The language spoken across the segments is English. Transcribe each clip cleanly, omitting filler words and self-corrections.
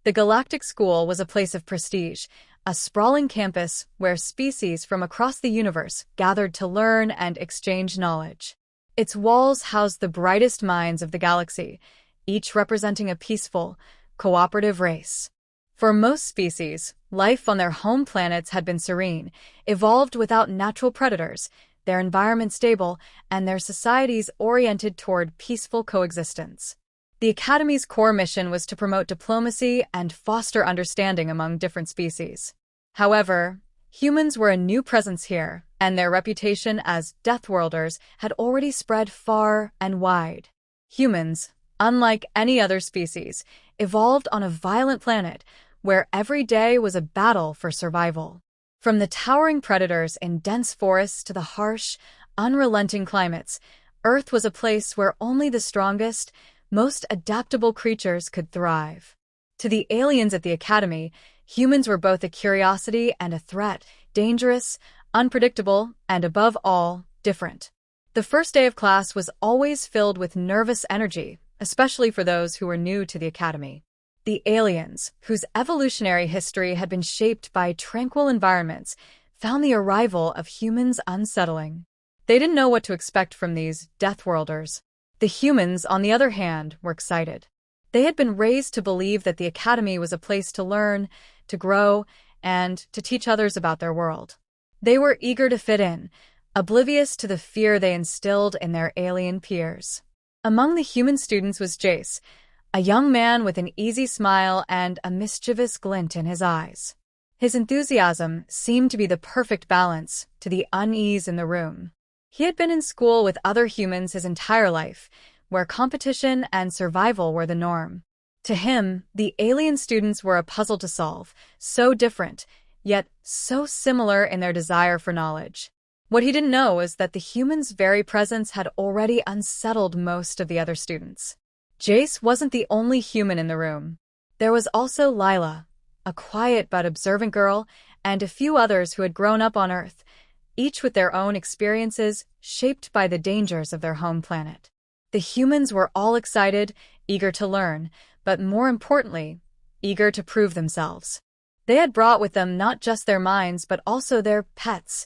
The Galactic School was a place of prestige, a sprawling campus where species from across the universe gathered to learn and exchange knowledge. Its walls housed the brightest minds of the galaxy, each representing a peaceful, cooperative race. For most species, life on their home planets had been serene, evolved without natural predators, their environment stable, and their societies oriented toward peaceful coexistence. The Academy's core mission was to promote diplomacy and foster understanding among different species. However, humans were a new presence here, and their reputation as Deathworlders had already spread far and wide. Humans, unlike any other species, evolved on a violent planet where every day was a battle for survival. From the towering predators in dense forests to the harsh, unrelenting climates, Earth was a place where only the strongest, most adaptable creatures could thrive. To the aliens at the Academy, humans were both a curiosity and a threat, dangerous, unpredictable, and above all, different. The first day of class was always filled with nervous energy, especially for those who were new to the Academy. The aliens, whose evolutionary history had been shaped by tranquil environments, found the arrival of humans unsettling. They didn't know what to expect from these Deathworlders. The humans, on the other hand, were excited. They had been raised to believe that the Academy was a place to learn, to grow, and to teach others about their world. They were eager to fit in, oblivious to the fear they instilled in their alien peers. Among the human students was Jace, a young man with an easy smile and a mischievous glint in his eyes. His enthusiasm seemed to be the perfect balance to the unease in the room. He had been in school with other humans his entire life, where competition and survival were the norm. To him, the alien students were a puzzle to solve, so different, yet so similar in their desire for knowledge. What he didn't know was that the humans' very presence had already unsettled most of the other students. Jace wasn't the only human in the room. There was also Lila, a quiet but observant girl, and a few others who had grown up on Earth, each with their own experiences shaped by the dangers of their home planet. The humans were all excited, eager to learn, but more importantly, eager to prove themselves. They had brought with them not just their minds but also their pets,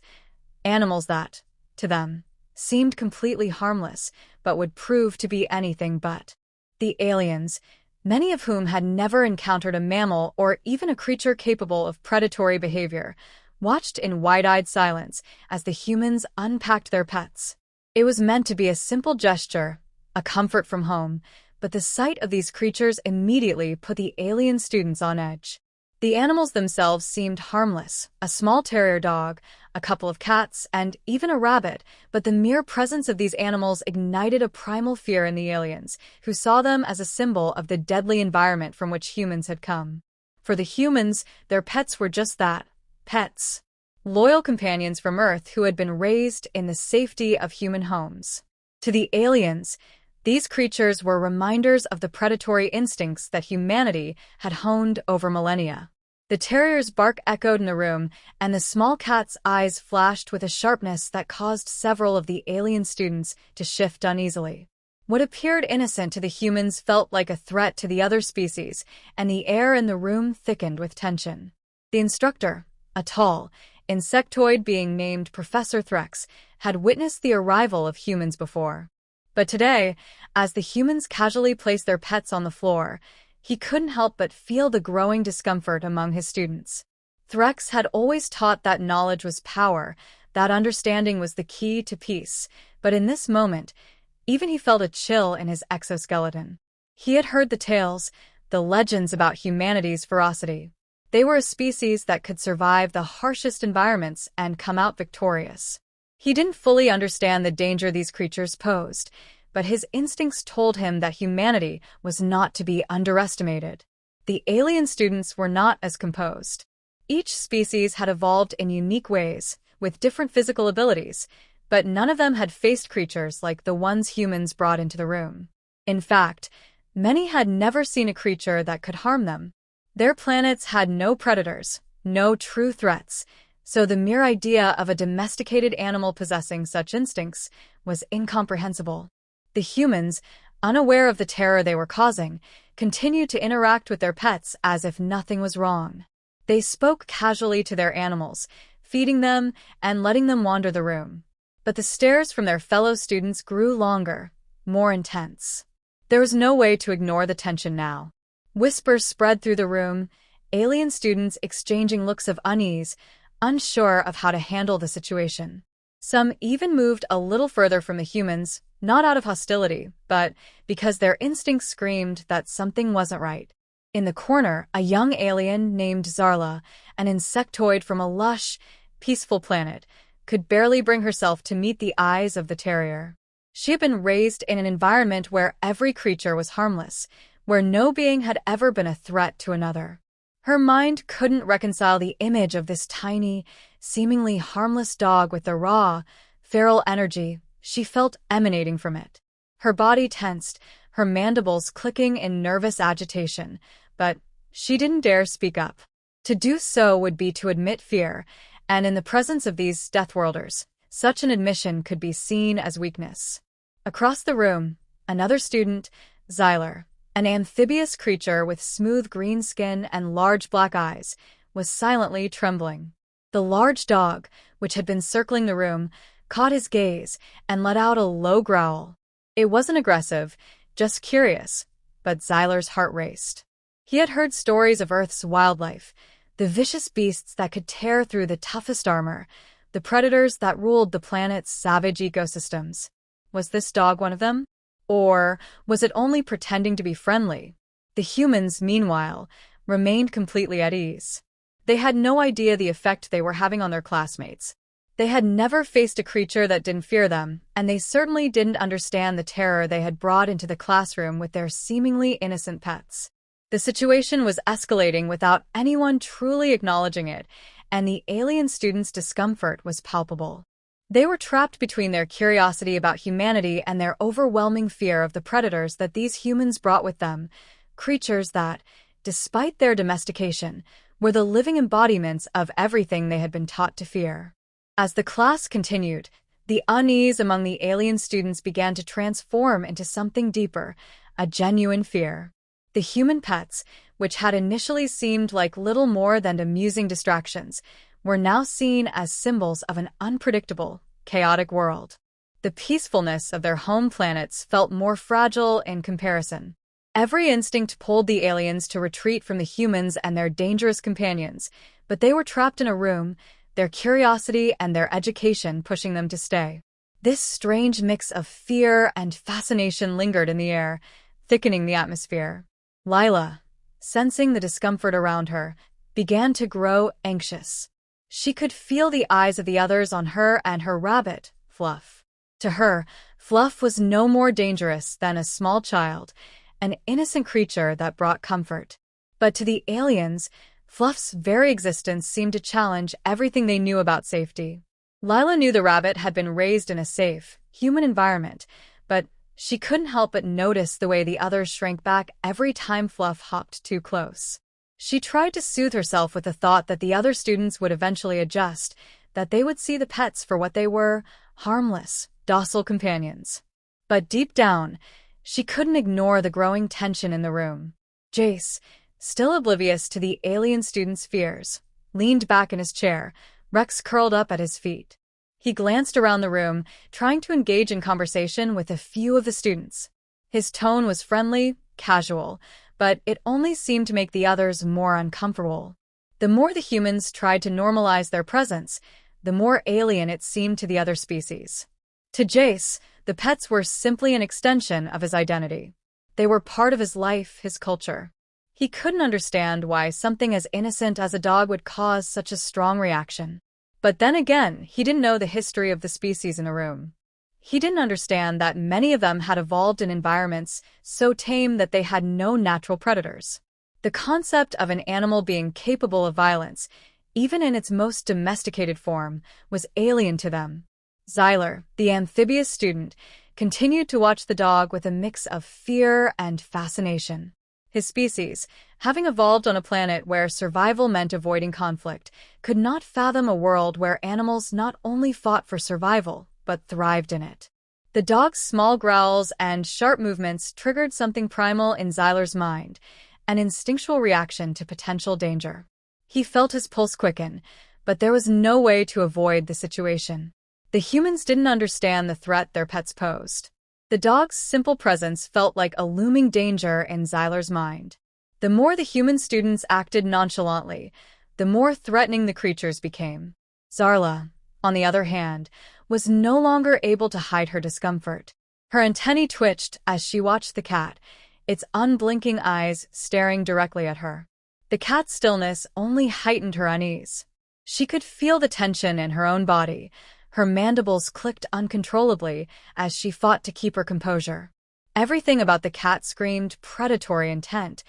animals that, to them, seemed completely harmless but would prove to be anything but. The aliens, many of whom had never encountered a mammal or even a creature capable of predatory behavior, watched in wide-eyed silence as the humans unpacked their pets. It was meant to be a simple gesture, a comfort from home, but the sight of these creatures immediately put the alien students on edge. The animals themselves seemed harmless, a small terrier dog, a couple of cats, and even a rabbit, but the mere presence of these animals ignited a primal fear in the aliens, who saw them as a symbol of the deadly environment from which humans had come. For the humans, their pets were just that, pets. Loyal companions from Earth who had been raised in the safety of human homes. To the aliens, these creatures were reminders of the predatory instincts that humanity had honed over millennia. The terrier's bark echoed in the room, and the small cat's eyes flashed with a sharpness that caused several of the alien students to shift uneasily. What appeared innocent to the humans felt like a threat to the other species, and the air in the room thickened with tension. The instructor, a tall, insectoid being named Professor Threx, had witnessed the arrival of humans before. But today, as the humans casually placed their pets on the floor, he couldn't help but feel the growing discomfort among his students. Threx had always taught that knowledge was power, that understanding was the key to peace, but in this moment, even he felt a chill in his exoskeleton. He had heard the tales, the legends about humanity's ferocity. They were a species that could survive the harshest environments and come out victorious. He didn't fully understand the danger these creatures posed, but his instincts told him that humanity was not to be underestimated. The alien students were not as composed. Each species had evolved in unique ways, with different physical abilities, but none of them had faced creatures like the ones humans brought into the room. In fact, many had never seen a creature that could harm them. Their planets had no predators, no true threats, so the mere idea of a domesticated animal possessing such instincts was incomprehensible. The humans, unaware of the terror they were causing, continued to interact with their pets as if nothing was wrong. They spoke casually to their animals, feeding them and letting them wander the room. But the stares from their fellow students grew longer, more intense. There was no way to ignore the tension now. Whispers spread through the room, alien students exchanging looks of unease, unsure of how to handle the situation. Some even moved a little further from the humans, not out of hostility, but because their instincts screamed that something wasn't right. In the corner, a young alien named Zarla, an insectoid from a lush, peaceful planet, could barely bring herself to meet the eyes of the terrier. She had been raised in an environment where every creature was harmless, where no being had ever been a threat to another. Her mind couldn't reconcile the image of this tiny, seemingly harmless dog with the raw, feral energy she felt emanating from it. Her body tensed, her mandibles clicking in nervous agitation, but she didn't dare speak up. To do so would be to admit fear, and in the presence of these Deathworlders, such an admission could be seen as weakness. Across the room, another student, Xyler, an amphibious creature with smooth green skin and large black eyes, was silently trembling. The large dog, which had been circling the room, caught his gaze and let out a low growl. It wasn't aggressive, just curious, but Xyler's heart raced. He had heard stories of Earth's wildlife, the vicious beasts that could tear through the toughest armor, the predators that ruled the planet's savage ecosystems. Was this dog one of them? Or was it only pretending to be friendly? The humans, meanwhile, remained completely at ease. They had no idea the effect they were having on their classmates. They had never faced a creature that didn't fear them, and they certainly didn't understand the terror they had brought into the classroom with their seemingly innocent pets. The situation was escalating without anyone truly acknowledging it, and the alien students' discomfort was palpable. They were trapped between their curiosity about humanity and their overwhelming fear of the predators that these humans brought with them, creatures that, despite their domestication, were the living embodiments of everything they had been taught to fear. As the class continued, the unease among the alien students began to transform into something deeper, a genuine fear. The human pets, which had initially seemed like little more than amusing distractions, were now seen as symbols of an unpredictable, chaotic world. The peacefulness of their home planets felt more fragile in comparison. Every instinct pulled the aliens to retreat from the humans and their dangerous companions, but they were trapped in a room, their curiosity and their education pushing them to stay. This strange mix of fear and fascination lingered in the air, thickening the atmosphere. Lila, sensing the discomfort around her, began to grow anxious. She could feel the eyes of the others on her and her rabbit, Fluff. To her, Fluff was no more dangerous than a small child, an innocent creature that brought comfort. But to the aliens, Fluff's very existence seemed to challenge everything they knew about safety. Lila knew the rabbit had been raised in a safe, human environment, but she couldn't help but notice the way the others shrank back every time Fluff hopped too close. She tried to soothe herself with the thought that the other students would eventually adjust, that they would see the pets for what they were, harmless, docile companions. But deep down, she couldn't ignore the growing tension in the room. Jace, still oblivious to the alien student's fears, leaned back in his chair, Rex curled up at his feet. He glanced around the room, trying to engage in conversation with a few of the students. His tone was friendly, casual, but it only seemed to make the others more uncomfortable. The more the humans tried to normalize their presence, the more alien it seemed to the other species. To Jace, the pets were simply an extension of his identity. They were part of his life, his culture. He couldn't understand why something as innocent as a dog would cause such a strong reaction. But then again, he didn't know the history of the species in a room. He didn't understand that many of them had evolved in environments so tame that they had no natural predators. The concept of an animal being capable of violence, even in its most domesticated form, was alien to them. Xyler, the amphibious student, continued to watch the dog with a mix of fear and fascination. His species, having evolved on a planet where survival meant avoiding conflict, could not fathom a world where animals not only fought for survival, but thrived in it. The dog's small growls and sharp movements triggered something primal in Xyler's mind, an instinctual reaction to potential danger. He felt his pulse quicken, but there was no way to avoid the situation. The humans didn't understand the threat their pets posed. The dog's simple presence felt like a looming danger in Xyler's mind. The more the human students acted nonchalantly, the more threatening the creatures became. Zarla, on the other hand, was no longer able to hide her discomfort. Her antennae twitched as she watched the cat, its unblinking eyes staring directly at her. The cat's stillness only heightened her unease. She could feel the tension in her own body. Her mandibles clicked uncontrollably as she fought to keep her composure. Everything about the cat screamed predatory intent,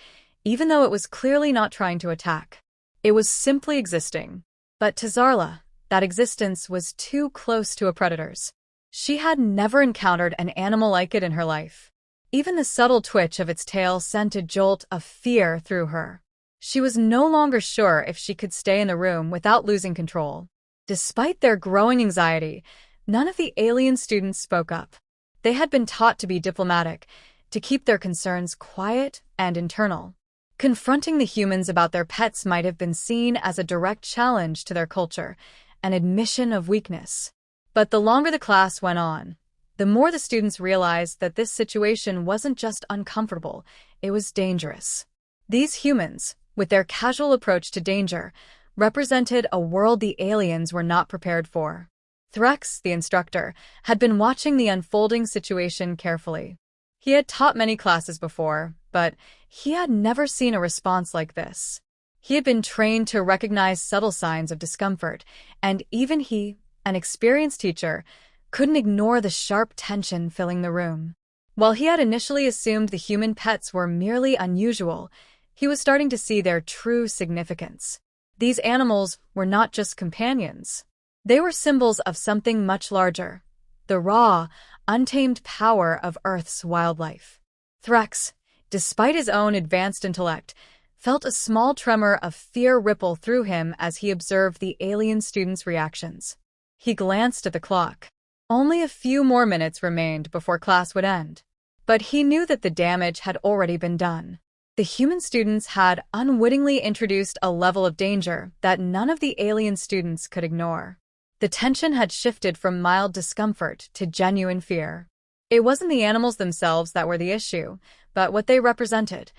even though it was clearly not trying to attack. It was simply existing. But to Zarla, that existence was too close to a predator's. She had never encountered an animal like it in her life. Even the subtle twitch of its tail sent a jolt of fear through her. She was no longer sure if she could stay in the room without losing control. Despite their growing anxiety, none of the alien students spoke up. They had been taught to be diplomatic, to keep their concerns quiet and internal. Confronting the humans about their pets might have been seen as a direct challenge to their culture, an admission of weakness. But the longer the class went on, the more the students realized that this situation wasn't just uncomfortable, it was dangerous. These humans, with their casual approach to danger, represented a world the aliens were not prepared for. Threx, the instructor, had been watching the unfolding situation carefully. He had taught many classes before, but he had never seen a response like this. He had been trained to recognize subtle signs of discomfort, and even he, an experienced teacher, couldn't ignore the sharp tension filling the room. While he had initially assumed the human pets were merely unusual, he was starting to see their true significance. These animals were not just companions. They were symbols of something much larger, the raw, untamed power of Earth's wildlife. Threx, despite his own advanced intellect, felt a small tremor of fear ripple through him as he observed the alien students' reactions. He glanced at the clock. Only a few more minutes remained before class would end. But he knew that the damage had already been done. The human students had unwittingly introduced a level of danger that none of the alien students could ignore. The tension had shifted from mild discomfort to genuine fear. It wasn't the animals themselves that were the issue, but what they represented,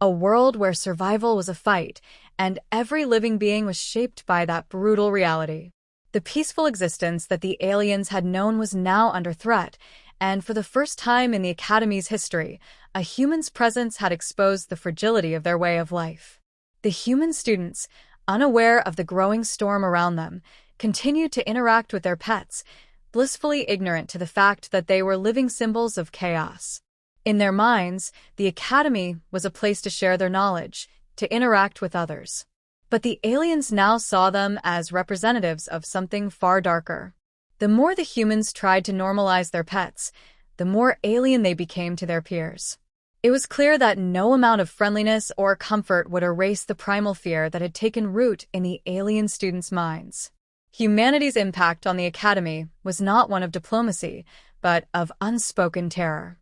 a world where survival was a fight, and every living being was shaped by that brutal reality. The peaceful existence that the aliens had known was now under threat, and for the first time in the Academy's history, a human's presence had exposed the fragility of their way of life. The human students, unaware of the growing storm around them, continued to interact with their pets, blissfully ignorant to the fact that they were living symbols of chaos. In their minds, the Academy was a place to share their knowledge, to interact with others. But the aliens now saw them as representatives of something far darker. The more the humans tried to normalize their pets, the more alien they became to their peers. It was clear that no amount of friendliness or comfort would erase the primal fear that had taken root in the alien students' minds. Humanity's impact on the Academy was not one of diplomacy, but of unspoken terror.